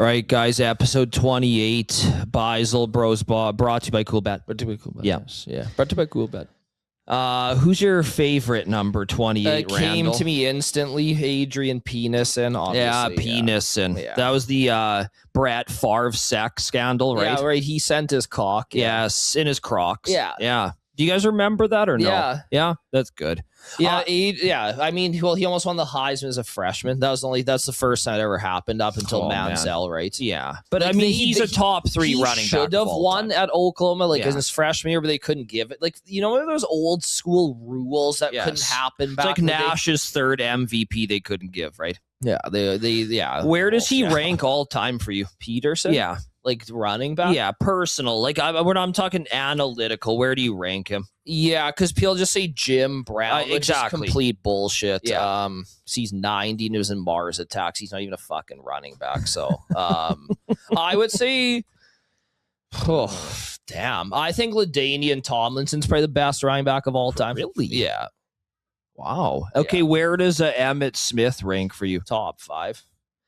All right, guys, episode 28, Beisel Bros, brought to you by Coolbet. Brought to you by Coolbet. Yeah. Yes. Yeah. Brought to you by Coolbet. Who's your favorite number 28, Came Randall? to me instantly, Adrian Penisson, obviously. Yeah, Penisson. Yeah. That was the Brett Favre sex scandal, right? Yeah, right. He sent his cock. Yes, in his Crocs. Yeah. Yeah. Do you guys remember that or no? Yeah. Yeah, that's good. Yeah, I mean, well, he almost won the Heisman as a freshman. That's the first time it ever happened up until Manziel, right? Yeah. But Like, I mean, he's a top 3 running back. He should have won at Oklahoma, in his freshman year, but they couldn't give it. Like, you know, those old school rules that couldn't happen back it's like in the Nash's third MVP they couldn't give, right? day. Yeah, Where does he rank all time for you? Peterson? Yeah. Like running back? Yeah, personal. Like when I'm talking analytical, where do you rank him? Yeah, because people just say Jim Brown. Exactly. Just complete bullshit. Yeah. He's 90 and he was in Mars Attacks. He's not even a fucking running back. So I would say, damn. I think LaDainian Tomlinson's probably the best running back of all time. Really? Yeah. Wow. Okay, where does Emmitt Smith rank for you? Top 5.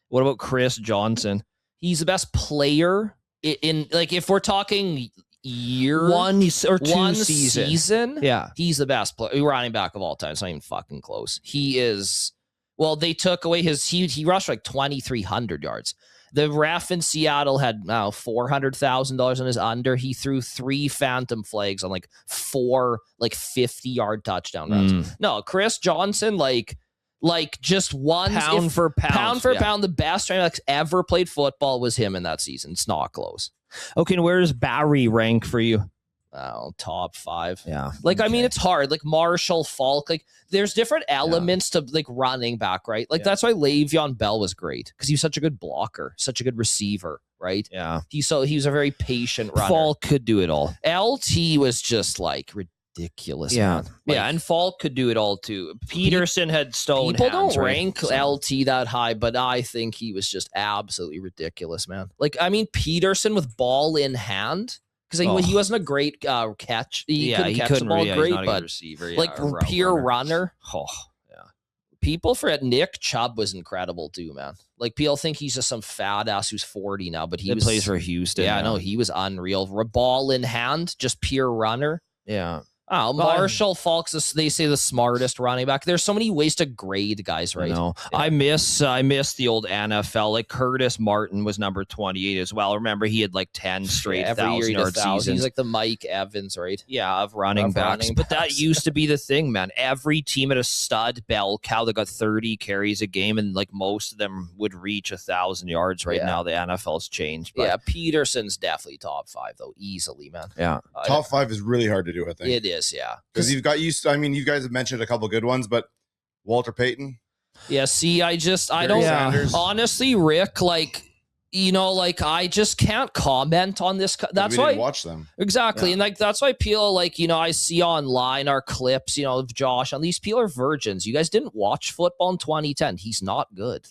What about Chris Johnson? He's the best player in like, if we're talking year, one or two season. Yeah. He's the best running back of all time. It's not even fucking close. He is. Well, they took away he rushed like 2,300 yards. The ref in Seattle had $400,000 on his under. He threw 3 phantom flags on like 4 50-yard touchdown runs. No, Chris Johnson, like just one pound for pound, the best running back ever played football was him in that season. It's not close. Okay, and where does Barry rank for you? Top 5. Yeah. I mean, it's hard. Like Marshall Faulk, like there's different elements to like running back, right? Like that's why Le'Veon Bell was great because he was such a good blocker, such a good receiver, right? Yeah. He was a very patient runner. Falk could do it all. LT was just like ridiculous. Man. And Falk could do it all too. Peterson had stone People hands, don't rank LT that high, but I think he was just absolutely ridiculous, man. Like, I mean, Peterson with ball in hand. Because he wasn't a great catch. He couldn't catch the ball great, but receiver, pure runner. Oh, yeah. People forget Nick Chubb was incredible too, man. Like people think he's just some fat ass who's 40 now, but he plays for Houston. Yeah, no, he was unreal. Ball in hand, just pure runner. Yeah. Oh, Marshall Faulk's, they say the smartest running back. There's so many ways to grade guys, right? Yeah. I miss the old NFL. Like Curtis Martin was number 28 as well. Remember, he had like 10 straight 1,000-yard seasons. He's like the Mike Evans, right? Yeah, of running backs. But that used to be the thing, man. Every team had a stud bell cow that got 30 carries a game, and like most of them would reach 1,000 yards. Right now, the NFL's changed. But yeah, Peterson's definitely top 5 though, easily, man. Yeah, top 5 is really hard to do. I think it is. Yeah, because you've got used. I mean, you guys have mentioned a couple good ones, but Walter Payton. Yeah. See, I don't. Sanders. Honestly, Rick, I just can't comment on this. That's why I didn't watch them. Exactly. And that's why people I see online our clips, of Josh on these people are virgins. You guys didn't watch football in 2010. He's not good.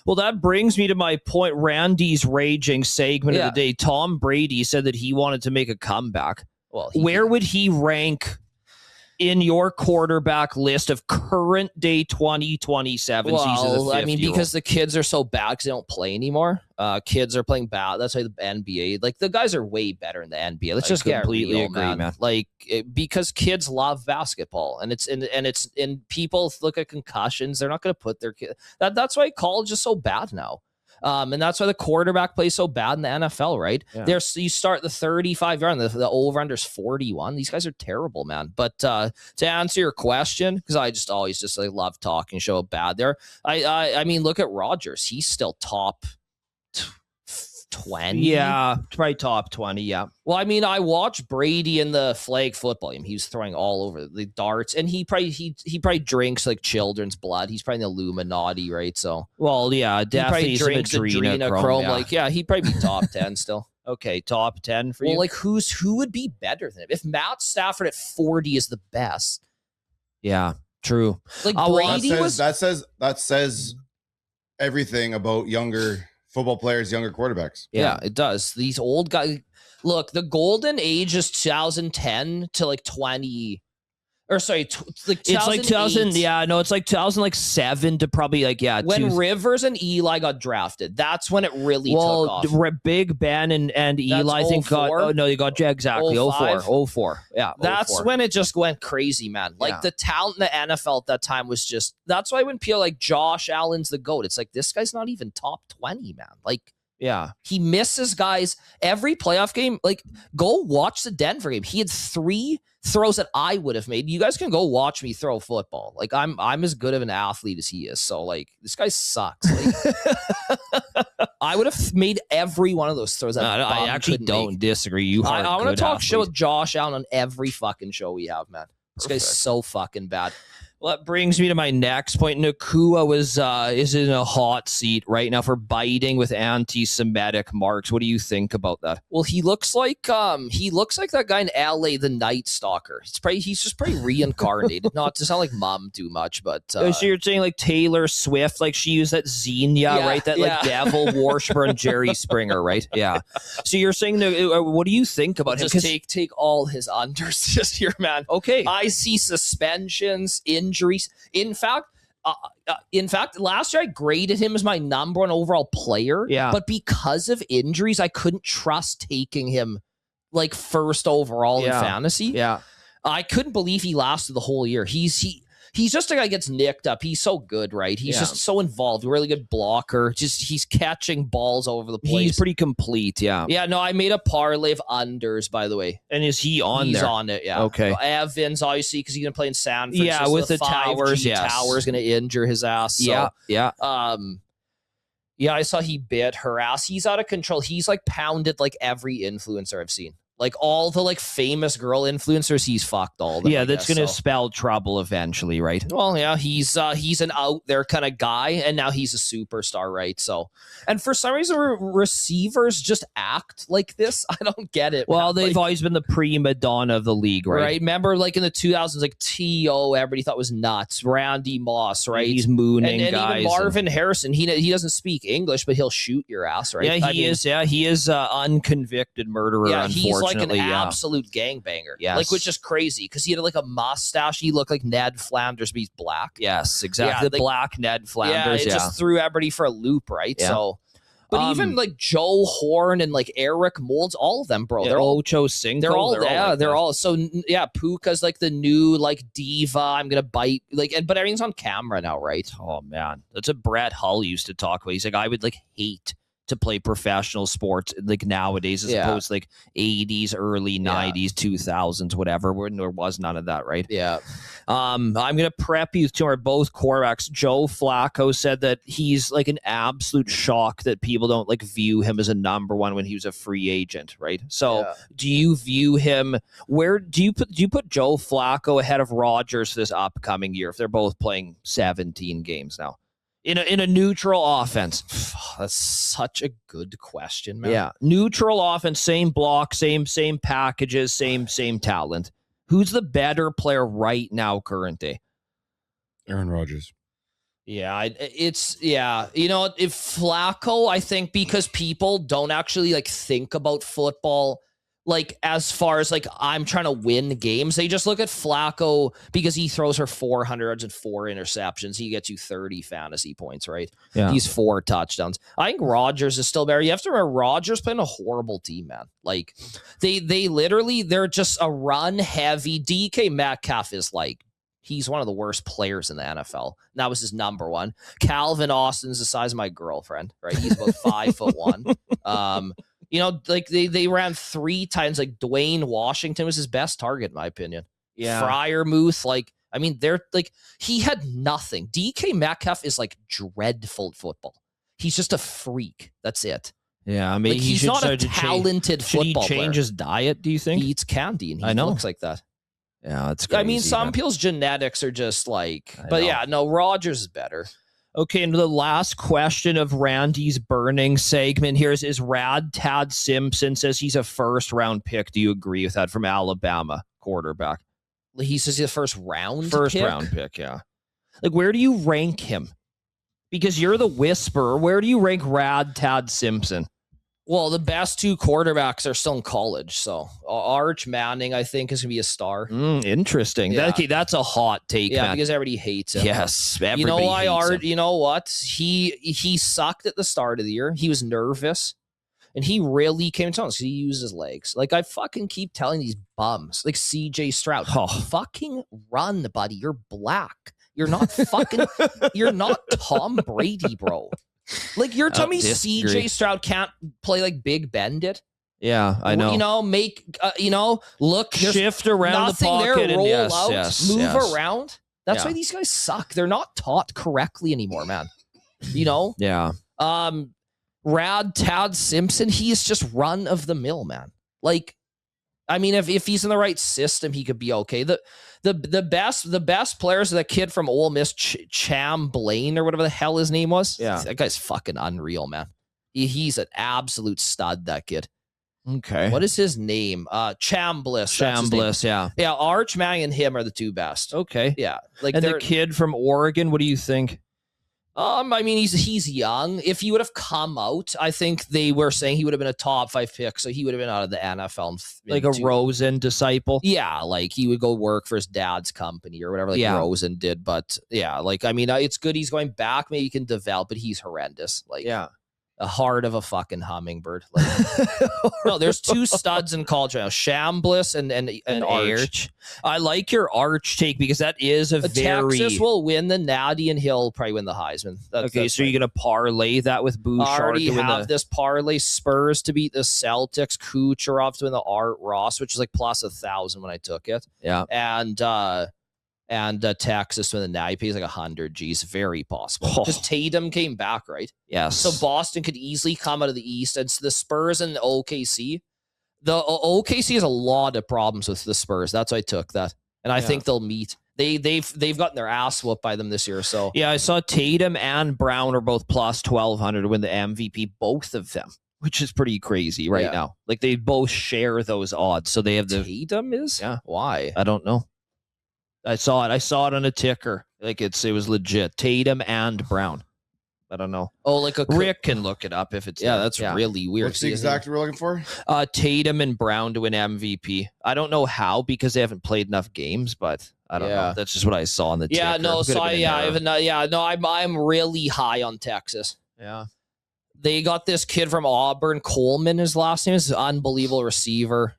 Well, that brings me to my point. Randy's raging segment of the day. Tom Brady said that he wanted to make a comeback. Well, where would he rank in your quarterback list of current day 2027 seasons? I mean, because the kids are so bad because they don't play anymore. Kids are playing bad. That's why the NBA, the guys are way better in the NBA. Let's just completely get real, agree, man. Because kids love basketball, and it's people look at concussions. They're not going to put their kid. That's why college is so bad now. And that's why the quarterback plays so bad in the NFL, right? Yeah. You start the 35-yard, the over-under's 41. These guys are terrible, man. But to answer your question, because I just always love talking show bad there. I mean, look at Rodgers. He's still top 20. Yeah, probably top 20, yeah. Well, I mean, I watched Brady in the flag football game. He was throwing all over the darts, and he probably drinks like children's blood. He's probably in the Illuminati, right? So, well, yeah, definitely he probably drinks adrenochrome. Yeah. He'd probably be top 10 still. Okay, top 10 for you. Well, who would be better than him? If Matt Stafford at 40 is the best. Yeah, true. Brady that says everything about younger football players, younger quarterbacks. Yeah, it does. These old guys. Look, the golden age is 2010 to 20. Or sorry, like it's like 2000. Yeah, no, it's like 2007 to probably like when Rivers and Eli got drafted. That's when it really took off. Big Ben and Eli, I think they got exactly 04. Yeah, that's 04. when it just went crazy, man. Like the talent in the NFL at that time was just. That's why when people like Josh Allen's the GOAT, it's like this guy's not even top 20, man. Like. Yeah, he misses guys every playoff game. Like, go watch the Denver game. He had 3 throws that I would have made. You guys can go watch me throw football. Like, I'm as good of an athlete as he is. So, like, this guy sucks. Like, I would have made every one of those throws. I actually don't disagree. I want to talk shit with Josh Allen on every fucking show we have, man. This guy's so fucking bad. Well, that brings me to my next point. Nakua is in a hot seat right now for biting with anti-Semitic marks. What do you think about that? Well, he looks like that guy in LA, the Night Stalker. He's just pretty reincarnated. Not to sound like mom too much, but so you're saying like Taylor Swift, like she used that Xenia, right? That like devil worshiper and Jerry Springer, right? Yeah. So you're saying, what do you think about him? Just take all his unders just here, man. Okay. I see suspensions, injuries. In fact, last year I graded him as my number 1 overall player. Yeah. But because of injuries, I couldn't trust taking him like first overall in fantasy. Yeah. I couldn't believe he lasted the whole year. He's just a guy gets nicked up. He's so good, right? He's just so involved. Really good blocker. Just he's catching balls over the place. He's pretty complete, yeah. Yeah, no, I made a parlay of unders, by the way. And is he on He's there? on it, yeah. Okay. Evans, obviously, because he's going to play in San Francisco. Yeah, with the Towers, Towers going to injure his ass. So, yeah. I saw he bit her ass. He's out of control. He's like pounded like every influencer I've seen. Like all the like famous girl influencers, he's fucked all of them. Yeah, that's going to spell trouble eventually, right? Well, yeah, he's an out there kind of guy, and now he's a superstar, right? So, and for some reason, receivers just act like this. I don't get it. Well, they've always been the prima donna of the league, right? Right. Remember, like in the 2000s, like T.O., everybody thought was nuts. Randy Moss, right? He's mooning and guys. Even Marvin Harrison, he doesn't speak English, but he'll shoot your ass, right? Yeah, he is. Yeah, he is unconvicted murderer. Yeah, unfortunately. He's like an absolute gangbanger. Yes. Like, which is crazy because he had like a mustache. He looked like Ned Flanders, but he's black. Yes, exactly. The black Ned Flanders. Yeah, it just threw everybody for a loop, right? Yeah. So, but even like Joe Horn and like Eric Moulds, all of them, bro. Yeah, they're all Ocho Cinco. They're all so yeah. Puka's like the new like diva. I'm gonna bite but everything's on camera now, right? Oh man, that's what Brett Hull used to talk about. He's like, I would like hate to play professional sports like nowadays as opposed to like 80s, early 90s, 2000s, whatever, when there was none of that, right? Yeah. I'm going to prep you to our both quarterbacks. Joe Flacco said that he's like an absolute shock that people don't like view him as a number 1 when he was a free agent, right? So do you view him, where do you put Joe Flacco ahead of Rodgers this upcoming year if they're both playing 17 games now? In a neutral offense. That's such a good question, man. Yeah. Neutral offense, same block, same packages, same talent. Who's the better player right now, current day? Aaron Rodgers. Yeah, you know, if Flacco, I think because people don't actually like think about football like as far as like I'm trying to win games, they just look at Flacco because he throws her 400 yards and 4 interceptions. He gets you 30 fantasy points, right? Yeah. He's 4 touchdowns. I think Rodgers is still better. You have to remember Rodgers playing a horrible team, man. Like they're just a run heavy. DK Metcalf is like, he's one of the worst players in the NFL. And that was his number 1. Calvin Austin's the size of my girlfriend, right? He's about 5'1". You know, like they ran 3 times. Like Dwayne Washington was his best target, in my opinion. Yeah. Freiermuth, like, I mean, they're like, he had nothing. DK Metcalf is like dreadful at football. He's just a freak. That's it. Yeah, I mean, like, he's not a talented football player. Should he change his diet, do you think? He eats candy and he looks like that. Yeah, that's crazy. I mean, some people's genetics are just like, but yeah, no, Rodgers is better. Okay, and the last question of Randy's burning segment here is Rad Tad Simpson says he's a first-round pick. Do you agree with that, from Alabama quarterback? He says he's a first-round pick, yeah. Like, where do you rank him? Because you're the whisperer. Where do you rank Rad Tad Simpson? Well, the best 2 quarterbacks are still in college. So Arch Manning, I think, is going to be a star. Interesting. Yeah. That's a hot take, Yeah, man. because everybody hates him. Yes. You know why Art? You know what? He sucked at the start of the year. He was nervous. And he really came to us. He used his legs. Like, I fucking keep telling these bums, like CJ Stroud, fucking run, buddy. You're black. You're not fucking, you're not Tom Brady, bro. Like, you're telling me CJ Stroud can't play like Big Ben did? Yeah, I know. You know, make, look. Shift around the pocket there, roll and out, move around. That's why these guys suck. They're not taught correctly anymore, man. You know? Yeah. Tad Simpson, he's just run of the mill, man. Like, I mean, if he's in the right system, he could be okay. The best players are the kid from Ole Miss, Chambliss, or whatever the hell his name was. Yeah, that guy's fucking unreal, man. He's an absolute stud, that kid. Okay. What is his name? Chambliss. Chambliss, yeah. Yeah, Arch Manning and him are the 2 best. Okay. Yeah. Like, and the kid from Oregon, what do you think? I mean, he's young. If he would have come out, I think they were saying he would have been a top 5 pick, so he would have been out of the NFL. Like a Rosen disciple? Yeah, like he would go work for his dad's company or whatever, like Rosen did. But yeah, like, I mean, it's good he's going back. Maybe he can develop, but he's horrendous. Like, yeah. A heart of a fucking hummingbird. Like, no, there's 2 studs in college right now, Chambliss and Arch. I like your Arch take because that is a very... Texas will win the Natty and he'll probably win the Heisman. Okay, so you're going to parlay that with Bouchard? I already have this parlay. Spurs to beat the Celtics, Kucherov to win the Art Ross, which is like plus 1,000 when I took it. Yeah. And Texas when the Natty pays like 100 G's, very possible. Because Tatum came back, right? Yes. So Boston could easily come out of the East. And so the Spurs and the OKC. The OKC has a lot of problems with the Spurs. That's why I took that. And I think they'll meet. They've gotten their ass whooped by them this year. So yeah, I saw Tatum and Brown are both plus 1,200 to win the MVP, both of them, which is pretty crazy right now. Like, they both share those odds. So they have the Tatum is? Yeah. Why? I don't know. I saw it on a ticker. Like, it was legit. Tatum and Brown. I don't know. Oh, like Rick can look it up if it's that's really weird. What's the exact we're looking for? Tatum and Brown to win MVP. I don't know how because they haven't played enough games, but I don't know. That's just what I saw on the ticker. I'm really high on Texas. Yeah. They got this kid from Auburn, Coleman, his last name is an unbelievable receiver.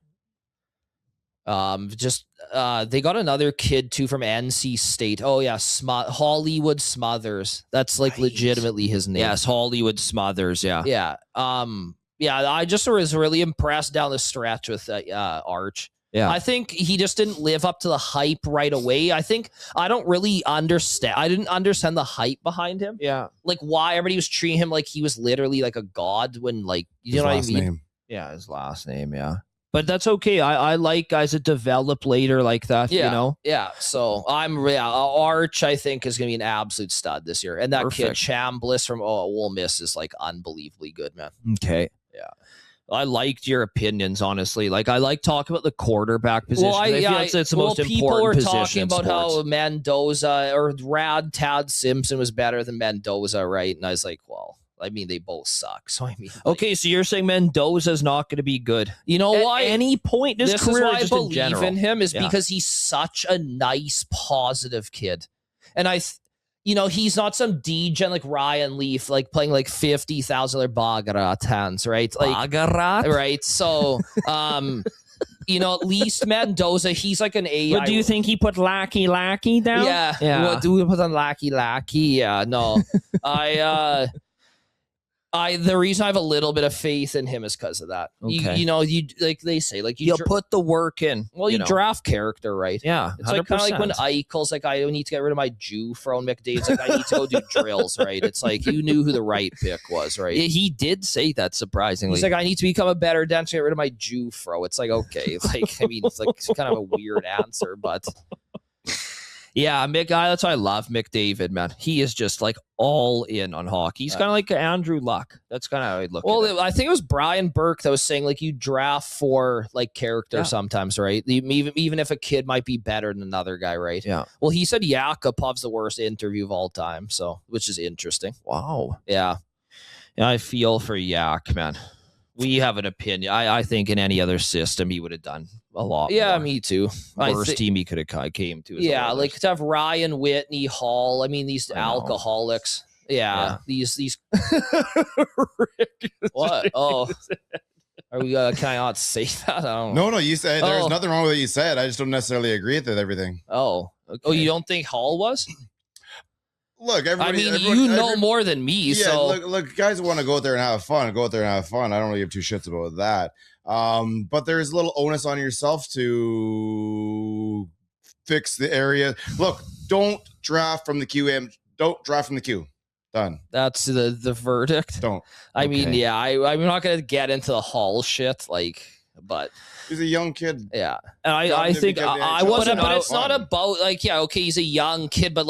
They got another kid too from NC State. Oh yeah, Hollywood Smothers. That's like legitimately his name. Yes, Hollywood Smothers. Yeah. Yeah. I just was really impressed down the stretch with Arch. Yeah. I think he just didn't live up to the hype right away. I didn't understand the hype behind him. Yeah. Like why everybody was treating him like he was literally like a god when like you know what I mean? Name. Yeah, his last name. Yeah. But that's okay. I like guys that develop later like that, you know? Yeah. So Arch, I think, is going to be an absolute stud this year. And that kid, Chambliss from Ole Miss, is like unbelievably good, man. Okay. Yeah. I liked your opinions, honestly. Like, I like talking about the quarterback position. Well, it's the most important position. People were talking about how Mendoza or Tad Simpson was better than Mendoza, right? And I was like, well, I mean, they both suck. So, I mean, okay, so you're saying Mendoza's not going to be good. You know why? At any point in his career, is why I believe in him is because he's such a nice, positive kid. And he's not some degen like Ryan Leaf, like playing like $50,000 Bagarat hands, right? Like, Bagarat? Right. So, at least Mendoza, he's like an AI. But do you think he put Lackey down? Yeah. What do we put on Lackey? Yeah, no. The reason I have a little bit of faith in him is because of that. Okay. You like they say, like you'll put the work in. Well, you draft character, right? Yeah, 100%. It's like kind of like when Eichel's like, I need to get rid of my Jew throwing McDade's like, I need to go do drills, right? It's like you knew who the right pick was, right? He did say that surprisingly. He's like, I need to become a better dancer, to get rid of my Jew throw. It's like, okay, like I mean, it's like kind of a weird answer, but. Yeah, that's why I love McDavid, man. He is just like all in on hockey. He's kind of like Andrew Luck. That's kind of how I look at it. Well, I think it was Brian Burke that was saying like you draft for like character sometimes, right? Even if a kid might be better than another guy, right? Yeah. Well, he said Yakupov's the worst interview of all time, so which is interesting. Wow. Yeah. Yeah, I feel for Yak, man. we have an opinion. I think in any other system he would have done a lot. Yeah, more. me too. Worst team he could have came to. Yeah, like to have Ryan, Whitney, Hall. I mean, these alcoholics. Yeah, these. What? Oh, are we? Can I not say that? I don't know. No. You said there's nothing wrong with what you said. I just don't necessarily agree with everything. Oh, okay. Oh, you don't think Hall was? Look, you know more than me. Yeah, so look, guys want to go out there and have fun. Go out there and have fun. I don't really give two shits about that. But there's a little onus on yourself to fix the area. Look, don't draft from the QM. Don't draft from the queue. Done. That's the verdict. Don't. I mean, yeah, I'm not gonna get into the Hall shit, but he's a young kid. Yeah, and I think I wasn't. But it's not about okay, he's a young kid, but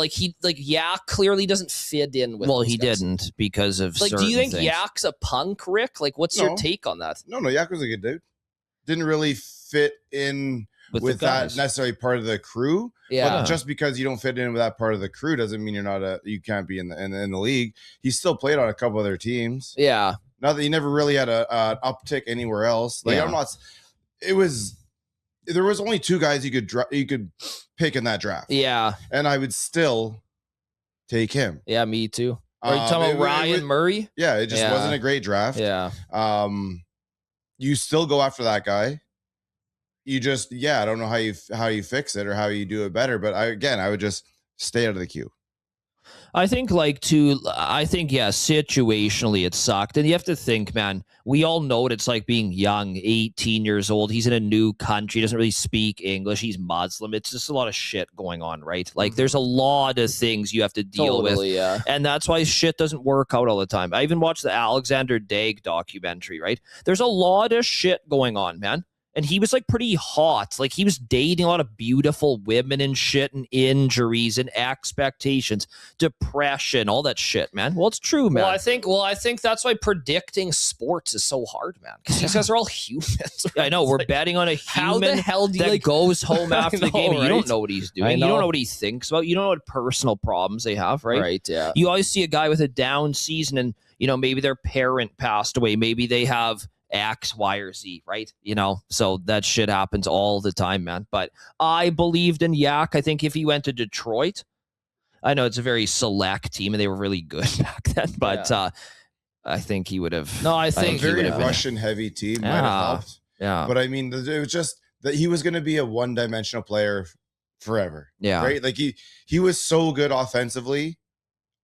Yak clearly doesn't fit in with. Well, he didn't because of certain do you think things. Yak's a punk, Rick? What's your take on that? No, Yak was a good dude. Didn't really fit in with that necessarily part of the crew. Yeah. But just because you don't fit in with that part of the crew doesn't mean you can't be in the league. He still played on a couple other teams. Yeah. Not that he never really had an uptick anywhere else. There was only two guys you could pick in that draft. Yeah. And I would still take him. Yeah, me too. Are you talking about Ryan Murray? Yeah, it just wasn't a great draft. Yeah. You still go after that guy. You just, I don't know how you fix it or how you do it better. But I would just stay out of the queue. I think situationally it sucked. And you have to think, man, we all know what it's like being young, 18 years old. He's in a new country, doesn't really speak English. He's Muslim. It's just a lot of shit going on, right? There's a lot of things you have to deal with. Yeah. And that's why shit doesn't work out all the time. I even watched the Alexander Daigle documentary, right? There's a lot of shit going on, man. And he was pretty hot. He was dating a lot of beautiful women and shit, and injuries and expectations, depression, all that shit, man. Well, it's true, man. Well, I think that's why predicting sports is so hard, man. Because these guys are all humans. Right? I know. We're betting on a human how the hell do you goes home after the game. Right? You don't know what he's doing. You don't know what he thinks about. You don't know what personal problems they have, right? Right, yeah. You always see a guy with a down season and, maybe their parent passed away. Maybe they have X, Y, or Z, right? So that shit happens all the time, man. But I believed in Yak. I think if he went to Detroit, I know it's a very select team and they were really good back then, but I think he would have. No, I think a very Russian heavy team might have helped. Yeah. But I mean, it was just that he was going to be a one-dimensional player forever. Yeah. Right? He was so good offensively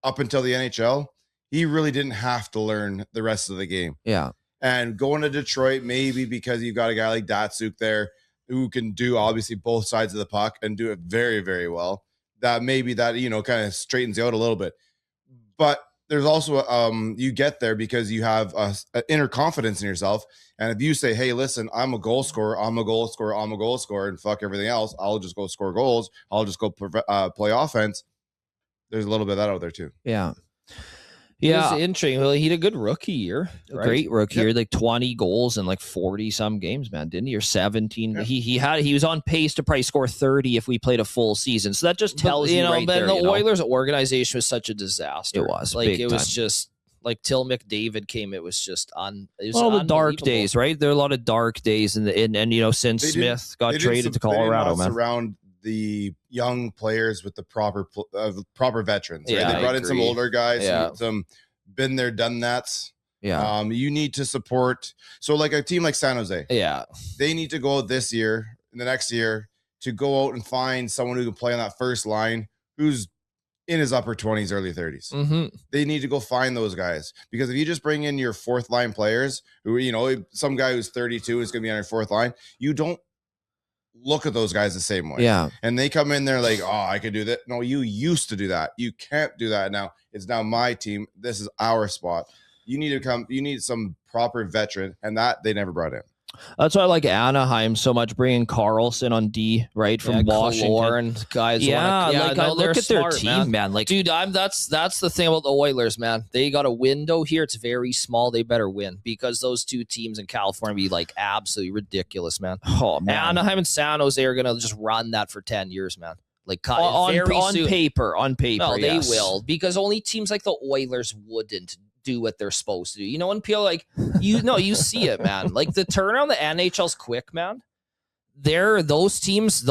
up until the NHL. He really didn't have to learn the rest of the game. Yeah. And going to Detroit, maybe because you've got a guy like Datsuk there who can do obviously both sides of the puck and do it very, very well. That maybe that, kind of straightens you out a little bit. But there's also you get there because you have a inner confidence in yourself. And if you say, hey, listen, I'm a goal scorer, and fuck everything else, I'll just go score goals. I'll just go play offense. There's a little bit of that out there too. Yeah. Yeah, interesting. Well, he had a good rookie year. Right? Great rookie year, 20 goals in 40 some games, man, didn't he? Or 17. Yeah. He was on pace to probably score 30 if we played a full season. So that just tells you right there. The Oilers organization was such a disaster. It was was just till McDavid came. It was just the dark days, right? There are a lot of dark days, and since Smith got traded to Colorado, man. Surround the young players with the proper veterans. Right? Yeah, they brought in some older guys, some been there, done that's. Yeah. You need to support. So a team like San Jose, they need to go out this year, in the next year, to go out and find someone who can play on that first line who's in his upper 20s, early 30s. Mm-hmm. They need to go find those guys, because if you just bring in your fourth line players who, some guy who's 32 is going to be on your fourth line, you don't look at those guys the same way. Yeah. And they come in there I could do that. No, you used to do that. You can't do that now. It's now my team. This is our spot. You need some proper veteran, and that they never brought in. That's why I like Anaheim so much, bringing Carlson on D, right, from Washington. And guys, I look at their team, man. Dude, that's the thing about the Oilers, man. They got a window here. It's very small. They better win, because those two teams in California be absolutely ridiculous, man. Oh man, Anaheim and San Jose are gonna just run that for 10 years, man. On paper. No, they will, because only teams like the Oilers wouldn't do what they're supposed to do. You know, when people like, you see it, man. Like the turnaround, the NHL's quick, man. Those teams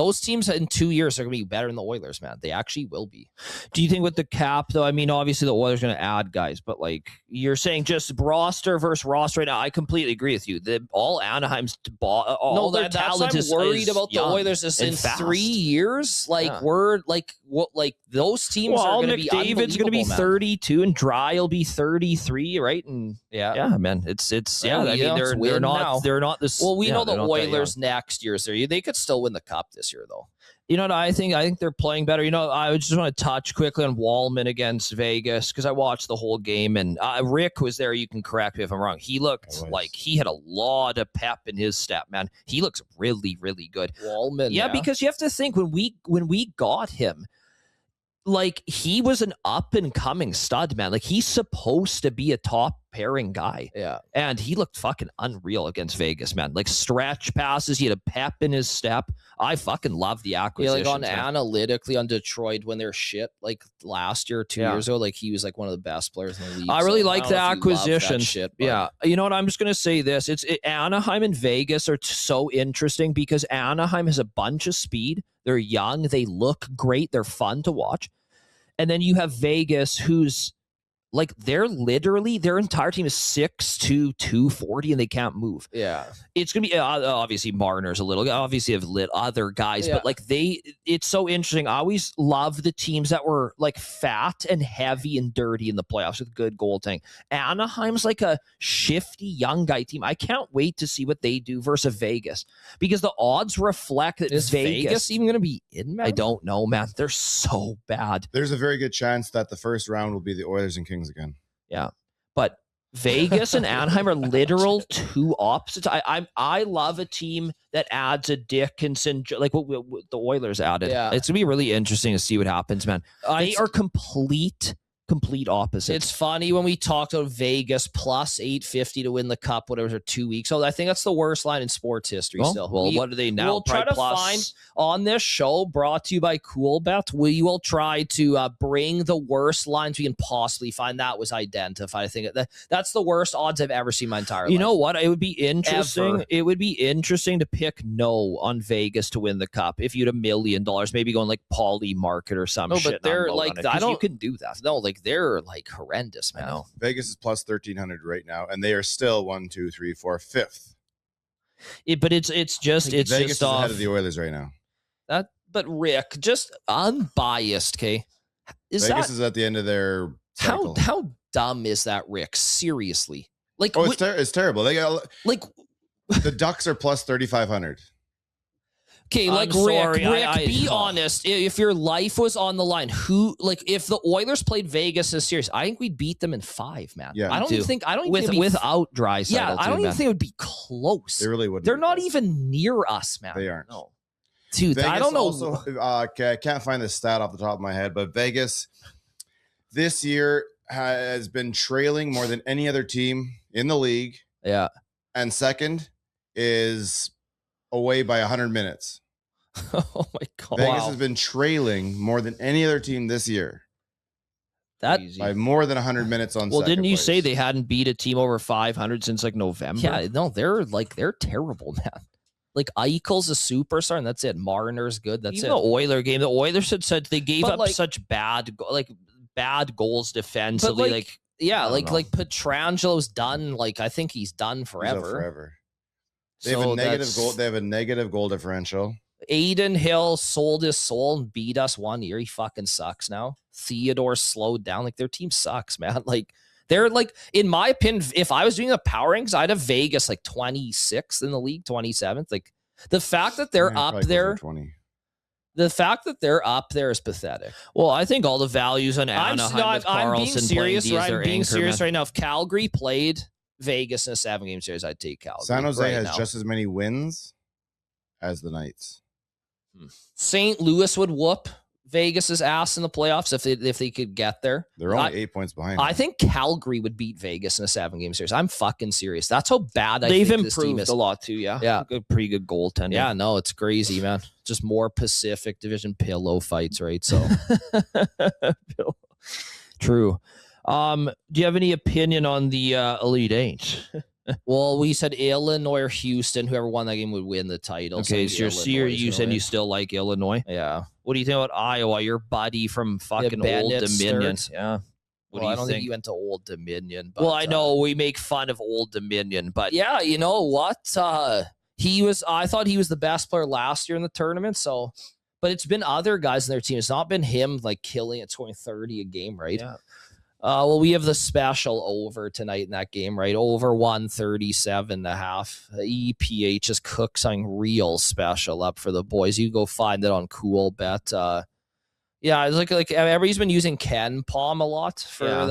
in 2 years are going to be better than the Oilers, man. They actually will be. Do you think with the cap, though? I mean, obviously the Oilers are going to add guys, but like you're saying, just roster versus roster right now. I completely agree with you. All Anaheim's all their talent is worried about young the Oilers is in fast. 3 years. Like we're like what like those teams are going to be. David's going to be 32 and Dry will be 33, right? And yeah, man, it's yeah. I mean, they're not this. Well, we know the Oilers next year, so they could still win the cup this year, though. You know what I think they're playing better. You know, I just want to touch quickly on Wallman against Vegas because I watched the whole game and Rick was there. You can correct me if I'm wrong. He looked like he had a lot of pep in his step, man. He looks really, really good. Wallman, yeah, because you have to think when we got him, like he was an up and coming stud, man. Like he's supposed to be a top pairing guy. Yeah. And he looked fucking unreal against Vegas, man. Like stretch passes, he had a pep in his step. I fucking love the acquisition. Yeah, like analytically on Detroit when they're shit, like last year, 2 years ago, like he was like one of the best players in the league. I really like the acquisition. Shit, yeah. You know what? I'm just going to say this. Anaheim and Vegas are so interesting because Anaheim has a bunch of speed. They're young. They look great. They're fun to watch. And then you have Vegas, who's like, their entire team is 6'2", 240, and they can't move. Yeah. It's going to be, obviously, Marner's a little, obviously have lit other guys, but like it's so interesting. I always love the teams that were like fat and heavy and dirty in the playoffs with good goaltending. Anaheim's like a shifty young guy team. I can't wait to see what they do versus Vegas because the odds reflect that is Vegas even going to be in, man? I don't know, man. They're so bad. There's a very good chance that the first round will be the Oilers and Kings again. Yeah, but Vegas and Anaheim are literal two opposites. I love a team that adds a Dickinson, like what the Oilers added. Yeah, it's gonna be really interesting to see what happens, man. They are complete opposites. It's funny when we talked about Vegas plus 850 to win the cup, whatever, 2 weeks. So I think that's the worst line in sports history. Still, well, what are they now? We'll try to find on this show, brought to you by Coolbet. We will try to bring the worst lines we can possibly find. That was identified. I think that's the worst odds I've ever seen in my entire life. You know what? It would be interesting. Ever. It would be interesting to pick no on Vegas to win the cup. If you had $1 million, maybe going like Pauly Market or some shit. But they're like, you can do that. No, like they're like horrendous, man. I know. Vegas is plus 1,300 right now, and they are still 5th. But it's just Vegas is off ahead of the Oilers right now. But Rick, just unbiased, okay? Vegas is at the end of their cycle. How dumb is that, Rick? Seriously, like it's terrible. They got like the Ducks are plus 3,500. Okay, like Rick, be honest. If your life was on the line, if the Oilers played Vegas this series, I think we'd beat them in 5, man. Yeah, I don't even think without Draisaitl. Yeah, I don't even think it would be close. They really wouldn't. They're not even near us, man. They aren't. No. Dude, Vegas I don't know. Also, I can't find the stat off the top of my head, but Vegas this year has been trailing more than any other team in the league. Yeah. And second is away by 100 minutes. Oh my God. Vegas has been trailing more than any other team this year. That by more than 100 minutes on. Well, didn't you say they hadn't beat a team over 500 since like November? Yeah, no, they're terrible, man. Like Eichel's a superstar, and that's it. Marner's good. That's even it. The Oiler game, the Oilers had said they gave up such bad goals defensively. Like Petrangelo's done. Like I think he's done forever. They have a negative goal. They have a negative goal differential. Aiden Hill sold his soul and beat us 1 year. He fucking sucks now. Theodore slowed down. Like their team sucks, man. Like they're like, in my opinion, if I was doing the power rankings, I'd have Vegas like 26th in the league, 27th. Like the fact that they're up there, the fact that they're up there is pathetic. Well, I think all the values on Anaheim. I'm being serious. I'm being serious right now. If Calgary played Vegas in a 7-game series, I'd take Calgary. San Jose has just as many wins as the Knights. St. Louis would whoop Vegas's ass in the playoffs if they could get there. They're only 8 points behind. I think Calgary would beat Vegas in a 7-game series. I'm fucking serious. That's how bad they've think this team improved is. a lot too. Yeah, yeah, pretty good goaltending. Yeah, no, it's crazy, man. Just more Pacific Division pillow fights, right? So true. Do you have any opinion on the Elite Eight? Well, we said Illinois or Houston. Whoever won that game would win the title. Okay, so you said you still like Illinois. Yeah. What do you think about Iowa? Your buddy from fucking Old Dominion. Yeah. Well, I don't think you went to Old Dominion. But, well, I know we make fun of Old Dominion, but yeah, you know what? I thought he was the best player last year in the tournament. So, but it's been other guys in their team. It's not been him like killing at 20-30 a game, right? Yeah. Well, we have the special over tonight in that game, right? Over 137.5. EPH just cooked something real special up for the boys. You go find it on Coolbet. Yeah, it's like everybody's been using Ken Palm a lot for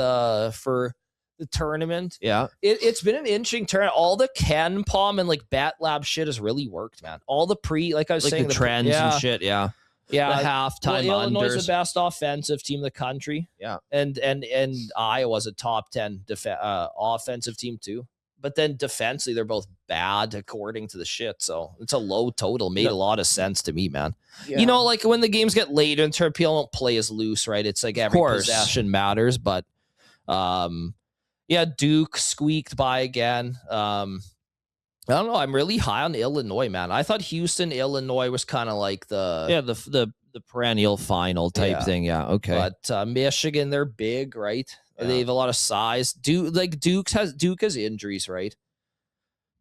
the tournament. Yeah, it's been an interesting tournament. All the Ken Palm and like Bat Lab shit has really worked, man. All the like I was saying, the trends and shit. Yeah. Yeah, the halftime Illinois unders. is the best offensive team in the country. Yeah, and Iowa's a top 10 offensive team too. But then defensively, they're both bad according to the shit. So it's a low total. Made a lot of sense to me, man. Yeah. You know, like when the games get later and people don't play as loose, right? It's like every possession matters. But yeah, Duke squeaked by again. I don't know. I'm really high on Illinois, man. I thought Houston, Illinois was kind of like the perennial final type thing. Yeah, okay. But Michigan, they're big, right? Yeah. They have a lot of size. Duke has injuries, right?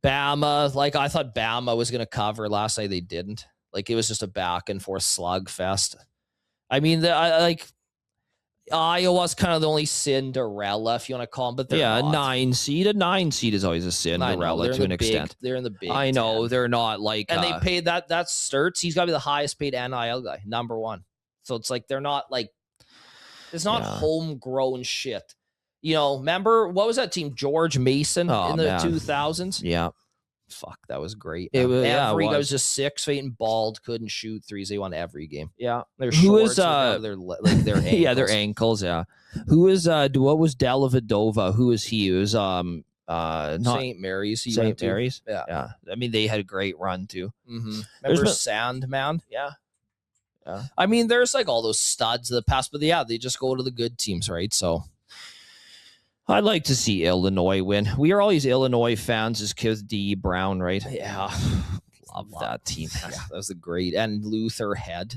Bama, like I thought Bama was going to cover last night. They didn't. Like it was just a back and forth slugfest. I mean, Iowa's kind of the only Cinderella, if you want to call them, but they're not. A 9 seed is always a Cinderella to an extent. They're in the big. I know 10. They're not like, and they paid that Sturts. He's got to be the highest paid NIL guy, number one. So it's like they're not like, it's not homegrown shit. You know, remember what was that team? George Mason in the 2000s. Yeah. Fuck, that was great. It was, every guy was just 6 feet and bald, couldn't shoot threes. They won every game. Yeah, their shorts, their ankles. Yeah, their ankles. Yeah, who is what was Dellavedova? Who is he? It was not St. Mary's. St. Mary's. Yeah. I mean, they had a great run too. Mm-hmm. Remember Sandman? Yeah. I mean, there's like all those studs of the past, but they just go to the good teams, right? So. I'd like to see Illinois win. We are always Illinois fans as kids. D. Brown, right? Yeah. Love that team. Yeah, that was a great. And Luther Head.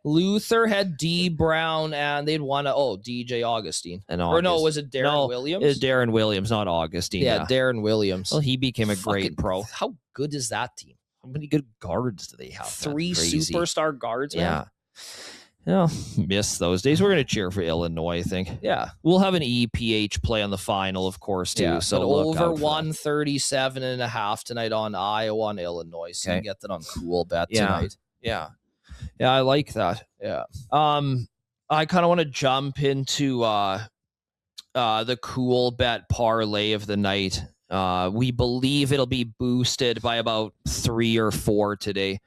Luther had D. Brown, and they'd won DJ Augustine. Was it Darren Williams? It's Darren Williams, not Augustine. Yeah, Darren Williams. Well, he became a great pro. How good is that team? How many good guards do they have? 3 superstar guards, man. Yeah. Miss those days. We're going to cheer for Illinois, I think. Yeah. We'll have an EPH play on the final, of course, too. Yeah, so over 137.5 tonight on Iowa and Illinois. So you get that on Coolbet tonight. Yeah, I like that. Yeah. I kind of want to jump into the Coolbet parlay of the night. We believe it'll be boosted by about 3 or 4 today.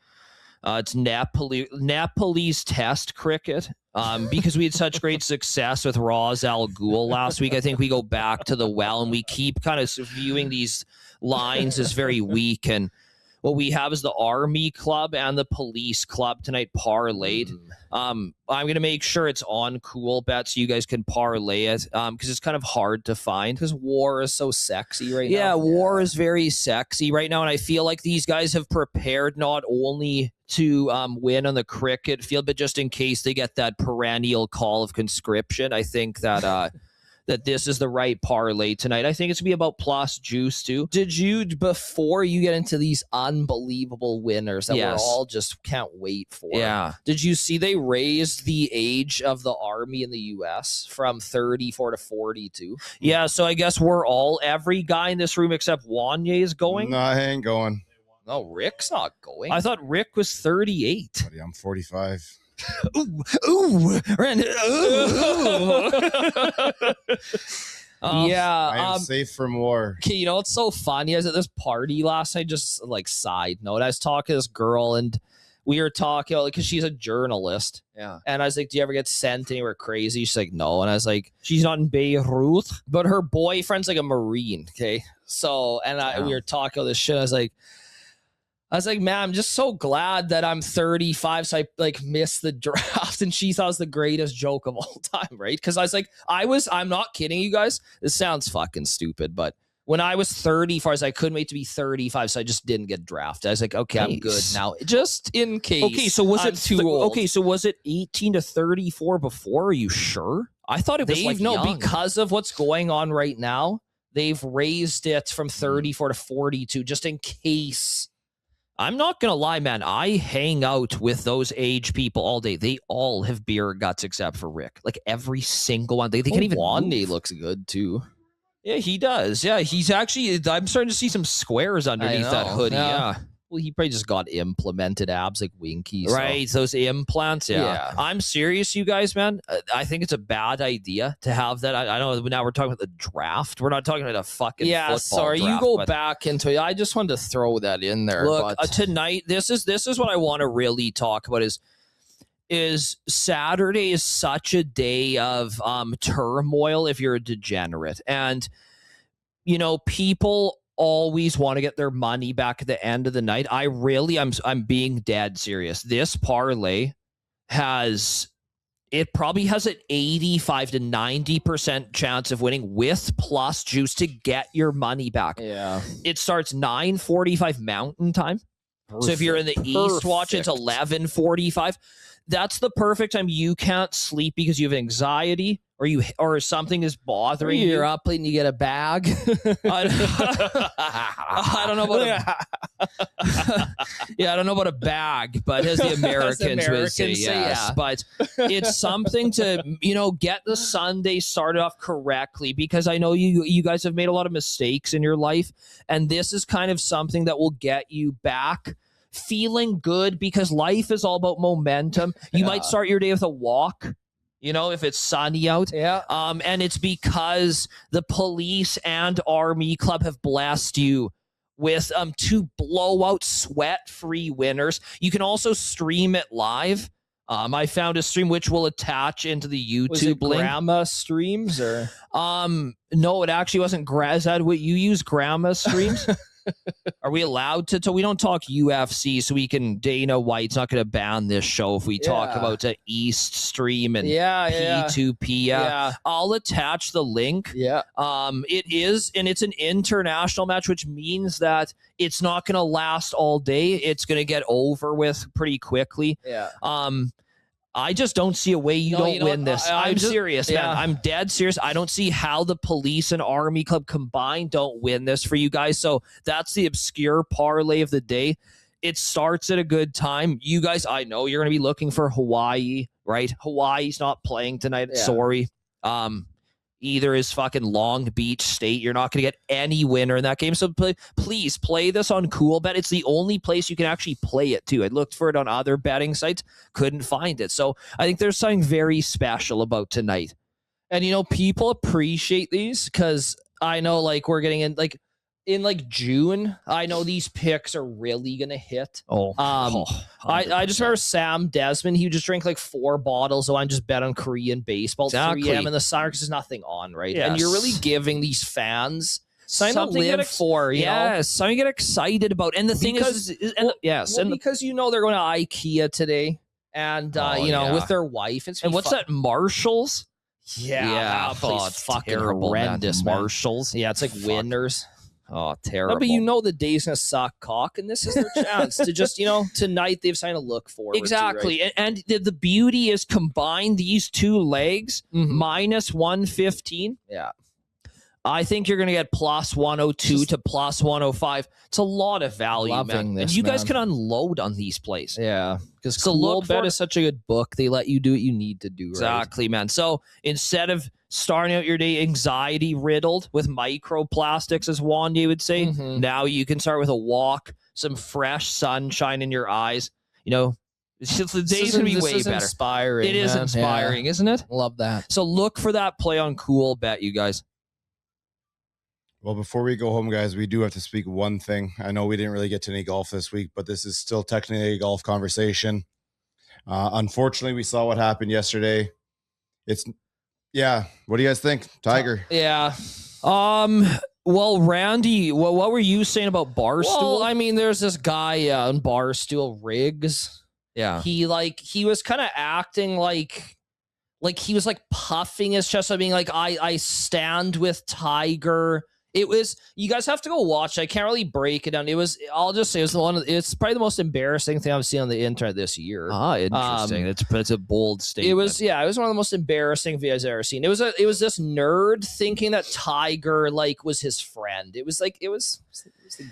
It's Nepalese test cricket. Because we had such great success with Raz Al Ghul last week, I think we go back to the well and we keep kind of viewing these lines as very weak. And what we have is the Army Club and the Police Club tonight parlayed. I'm going to make sure it's on Coolbet so you guys can parlay it because it's kind of hard to find. Because war is so sexy right now. Yeah, war is very sexy right now. And I feel like these guys have prepared not only to win on the cricket field, but just in case they get that perennial call of conscription, I think that that this is the right parlay tonight. I think it's going to be about plus juice too. Did you, before you get into these unbelievable winners that we're all just can't wait for? Yeah. Did you see they raised the age of the Army in the U.S. from 34 to 42? Yeah, so I guess every guy in this room except Wanye is going? No, I ain't going. No, Rick's not going. I thought Rick was 38. Buddy, I'm 45. Randy. I am safe from war. Okay, you know what's so funny? I was at this party last night, just like side note. I was talking to this girl and we were talking because she's a journalist. Yeah. And I was like, do you ever get sent anywhere crazy? She's like, no. And I was like, she's not in Beirut, but her boyfriend's like a Marine. Okay. So, and we were talking all this shit. I was like, I was like, man, I'm just so glad that I'm 35. So I like missed the draft. And she thought it was the greatest joke of all time, right? Because I was like, I'm not kidding you guys. This sounds fucking stupid, but when I was 35, I couldn't wait to be 35, so I just didn't get drafted. I was like, okay, I'm good now, just in case. Okay, so was it too old? Okay, so was it 18 to 34 before? Are you sure? I thought it was young. Because of what's going on right now, they've raised it from 34 to 42, just in case. I'm not going to lie, man. I hang out with those age people all day. They all have beer guts except for Rick. Like every single one. They can't even Wande looks good too. Yeah, he does. Yeah, he's actually, I'm starting to see some squares underneath that hoodie. Yeah. Well, he probably just got implemented abs like Winky. Right, those implants. Yeah. I'm serious, you guys, man. I think it's a bad idea to have that. I know now we're talking about the draft. We're not talking about a fucking football sorry, draft, you go back into it. I just wanted to throw that in there. Look, tonight, this is what I want to really talk about is Saturday is such a day of turmoil if you're a degenerate. And, you know, people always want to get their money back at the end of the night. I'm being dead serious. This parlay probably has an 85 to 90% chance of winning with plus juice to get your money back. Yeah. It starts 9:45 Mountain Time. So if you're in the East, watch it's 11:45. That's the perfect time. You can't sleep because you have anxiety or something is bothering you. You're up late and you get a bag. I don't know about I don't know about a bag, but as the Americans would say, yes. But it's something to, get the Sunday started off correctly, because I know you guys have made a lot of mistakes in your life, and this is kind of something that will get you back feeling good, because life is all about momentum. You might start your day with a walk, if it's sunny out. Yeah. And it's because the police and Army Club have blessed you with 2 blowout sweat-free winners. You can also stream it live. I found a stream which will attach into the YouTube link. Grandma streams or? No, it actually wasn't. Is that what you use? Grandma streams? Are we allowed to? So we don't talk UFC, so we can. Dana White's not going to ban this show if we talk about the East Stream and P2P. Yeah. I'll attach the link. Yeah. It is, and it's an international match, which means that it's not going to last all day. It's going to get over with pretty quickly. Yeah. I just don't see a way you don't win this. I'm serious, man. I'm dead serious. I don't see how the police and Army Club combined don't win this for you guys. So that's the obscure parlay of the day. It starts at a good time. You guys, I know you're going to be looking for Hawaii, right? Hawaii's not playing tonight. Yeah. Sorry. Either is fucking Long Beach State. You're not going to get any winner in that game. So please play this on Coolbet. It's the only place you can actually play it too. I looked for it on other betting sites, couldn't find it. So I think there's something very special about tonight. And people appreciate these, because I know we're getting in June, I know these picks are really gonna hit. I just remember Sam Desmond. He would just drink 4 bottles. So I just bet on Korean baseball. Exactly. 3 a.m. in the summer because there's nothing on, right? Yes. And you're really giving these fans something to live for. Yes, something to get excited about. And the thing is because they're going to IKEA today, and with their wife. And what's that? Marshalls. Yeah, it's fucking horrendous. Marshalls. Yeah, it's like Winners. Oh, terrible. No, but the day's gonna suck cock, and this is their chance to just, tonight they've signed a look forward. Exactly. To, right? And the beauty is combine these 2 legs minus 115. Yeah. I think you're going to get plus 102 to plus 105. It's a lot of value, man. And you guys can unload on these plays. Yeah. Because Coolbet is such a good book. They let you do what you need to do. Exactly, man. So instead of starting out your day anxiety riddled with microplastics, as Wande would say, now you can start with a walk, some fresh sunshine in your eyes. The day's going to be way better. Inspiring. It is inspiring, isn't it? Love that. So look for that play on Coolbet, you guys. Well, before we go home, guys, we do have to speak one thing. I know we didn't really get to any golf this week, but this is still technically a golf conversation. Unfortunately, we saw what happened yesterday. What do you guys think? Tiger. Yeah. Well, Randy, what were you saying about Barstool? Well, I mean, there's this guy on Barstool, Riggs. Yeah. He was kind of acting like he was like puffing his chest out, being like, I stand with Tiger. It was, you guys have to go watch. I can't really break it down. I'll just say it's probably the most embarrassing thing I've seen on the internet this year. Interesting. It's a bold statement. It was one of the most embarrassing videos I've ever seen. It was this nerd thinking that Tiger like was his friend. It was the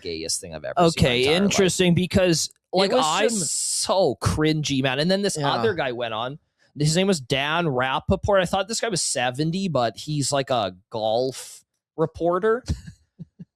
gayest thing I've ever seen. Okay, interesting, because like I'm so cringy, man. And then this other guy went on. His name was Dan Rappaport. I thought this guy was 70, but he's like a golf reporter.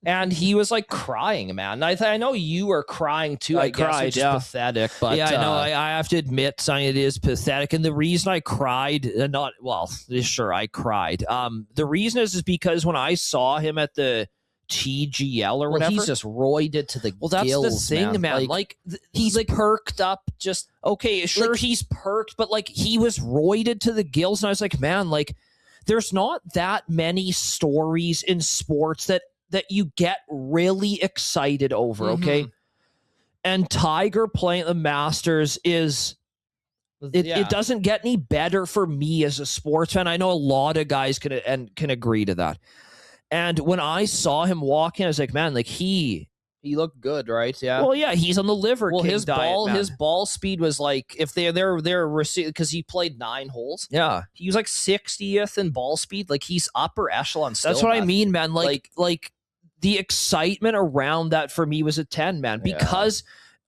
And he was like crying, man. I know you were crying too. I guess, cried, which is pathetic. But yeah, I know. I have to admit, something, it is pathetic. And the reason I cried, I cried. The reason is because when I saw him at the TGL or whatever, he's just roided to the gills. That's the thing, man. Like he's like perked up. Just okay, sure, like, he's perked, but like he was roided to the gills, and I was like, man, like there's not that many stories in sports that you get really excited over. Okay, and Tiger playing at the Masters is. It doesn't get any better for me as a sports fan. I know a lot of guys can agree to that. And when I saw him walking, I was like, man, like he looked good, right? Yeah. Well, yeah, he's on the liver. Well, King his ball speed was like, if they're because he played 9 holes. Yeah, he was like 60th in ball speed. Like he's upper echelon still. That's what I mean, man. Like the excitement around that for me was a 10, man, because.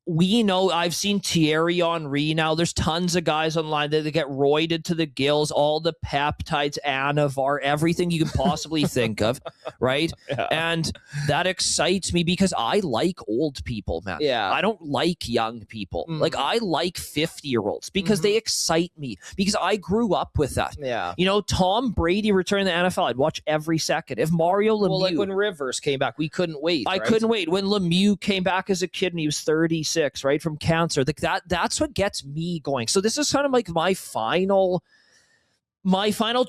We know, I've seen Thierry Henry now. There's tons of guys online that get roided to the gills, all the peptides, Anavar, everything you can possibly think of, right? Yeah. And that excites me because I like old people, man. Yeah. I don't like young people. Like, I like 50-year-olds because they excite me, because I grew up with that. Yeah. You know, Tom Brady returning to the NFL, I'd watch every second. If Mario Lemieux... Well, like when Rivers came back, we couldn't wait, I couldn't wait. When Lemieux came back as a kid and he was 36, right, from cancer, like that's what gets me going. So this is kind of like my final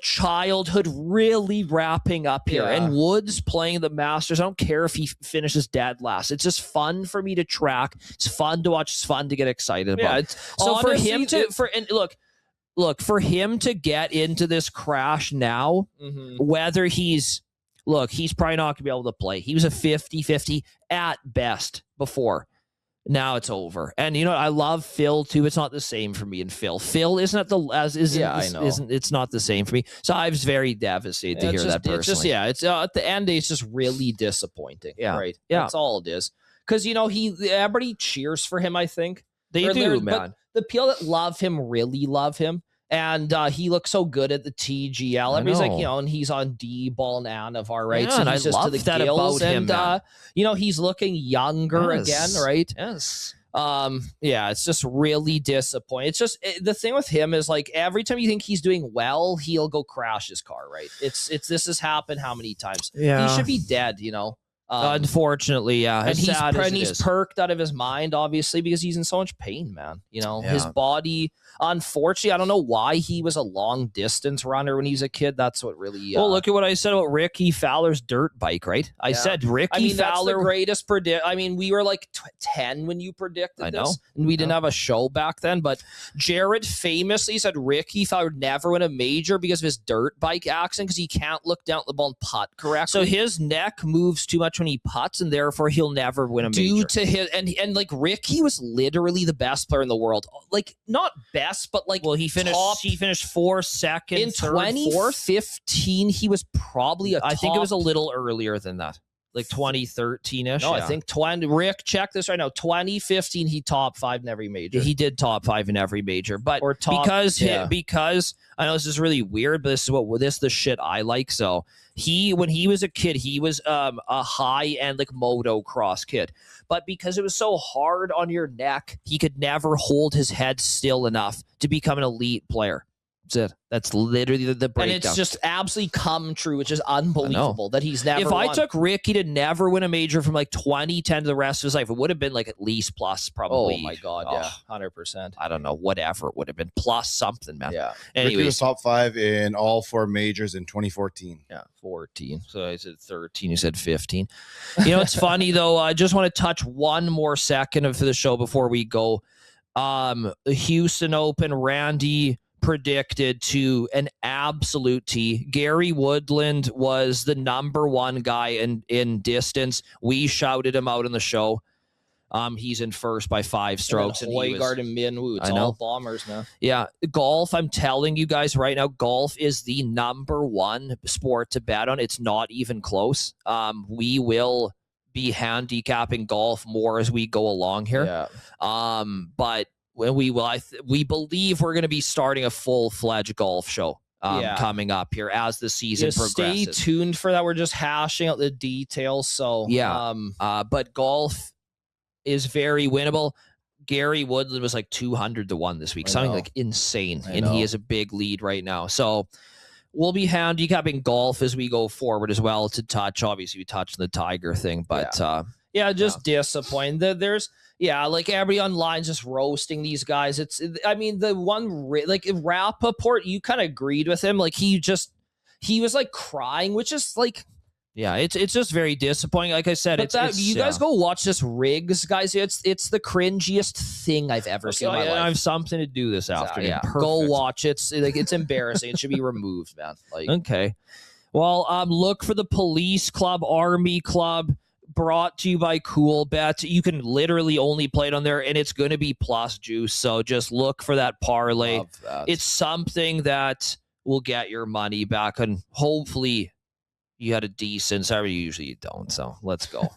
childhood really wrapping up here. And Woods playing the Masters, I don't care if he finishes dead last. It's just fun for me to track. It's fun to watch. It's fun to get excited about. So honestly, for him to get into this crash now, whether he's probably not going to be able to play. He was a 50-50 at best before. Now it's over. And you know, I love Phil too. It's not the same for me and Phil. Phil isn't it's not the same for me. So I was very devastated to hear that personally. It's at the end, it's just really disappointing. Yeah. Right. Yeah. That's all it is. Because you know, everybody cheers for him, I think. They do, man. But the people that love him really love him. And he looks so good at the TGL. Everybody's like, you know, and he's on D-ball and Anavar, right? Yeah, so and he's I just love to the that gills, about him. And you know, he's looking younger again, right? Yes. Yeah, it's just really disappointing. It's just the thing with him is like every time you think he's doing well, he'll go crash his car, right? This has happened how many times? Yeah, he should be dead, you know. Unfortunately, yeah. And he's perked out of his mind, obviously, because he's in so much pain, man. You know, his body. Unfortunately, I don't know why he was a long distance runner when he was a kid. That's what really. Well, look at what I said about Ricky Fowler's dirt bike, right? I said Ricky Fowler. That's the greatest predict. I mean, we were like 10 when you predicted this, and we didn't have a show back then. But Jared famously said Ricky Fowler would never win a major because of his dirt bike accident, because he can't look down at the ball and putt correctly. So his neck moves too much when he putts, and therefore he'll never win a major. Due to his and like Ricky was literally the best player in the world. Like not best, but like he finished 4 seconds in 2015. He was probably I think it was a little earlier than that, like 2013ish. No, I think Rick, check this right now. 2015, he top 5 in every major. He did top 5 in every major, but because I know this is really weird, but this is the shit I like. So when he was a kid, he was a high end like motocross kid, but because it was so hard on your neck, he could never hold his head still enough to become an elite player. That's it. That's literally the breakdown. And it's just absolutely come true, which is unbelievable that he's never If won. I took Ricky to never win a major from like 2010 to the rest of his life, it would have been like at least plus probably. Oh my God, yeah, 100%. I don't know, whatever it would have been, plus something, man. Yeah. Ricky was Anyways, top 5 in all 4 majors in 2014. yeah, 14. So I said 13. You said 15. You know, it's funny though. I just want to touch one more second of the show before we go. The Houston Open, Randy predicted to an absolute T. Gary Woodland was the number 1 guy in distance. We shouted him out in the show. He's in first by 5 strokes. And Højgaard and Minwoo. It's all bombers, man. Yeah. Golf, I'm telling you guys right now, golf is the number 1 sport to bet on. It's not even close. We will be handicapping golf more as we go along here. Yeah. But when we believe we're going to be starting a full-fledged golf show coming up here as the season progresses. Stay tuned for that. We're just hashing out the details. So but golf is very winnable. Gary Woodland was like 200 to 1 this week, something like insane, and he is a big lead right now. So we'll be handicapping golf as we go forward as well. To touch, obviously, we touched on the Tiger thing, but disappointing. There's. Yeah, like everybody online just roasting these guys. I mean, the one like Rappaport, you kind of agreed with him. Like he was like crying, which is like, yeah, it's just very disappointing. Like I said, you guys go watch this Riggs, guys. It's the cringiest thing I've ever seen in my life. I have something to do this afternoon. Yeah, go watch it. It's embarrassing. It should be removed, man. Like, okay, well, look for the Police Club, Army Club. Brought to you by Coolbet. You can literally only play it on there, and it's going to be plus juice. So just look for that parlay. It's something that will get your money back, and hopefully you had a decent. Sorry, usually you don't. So let's go.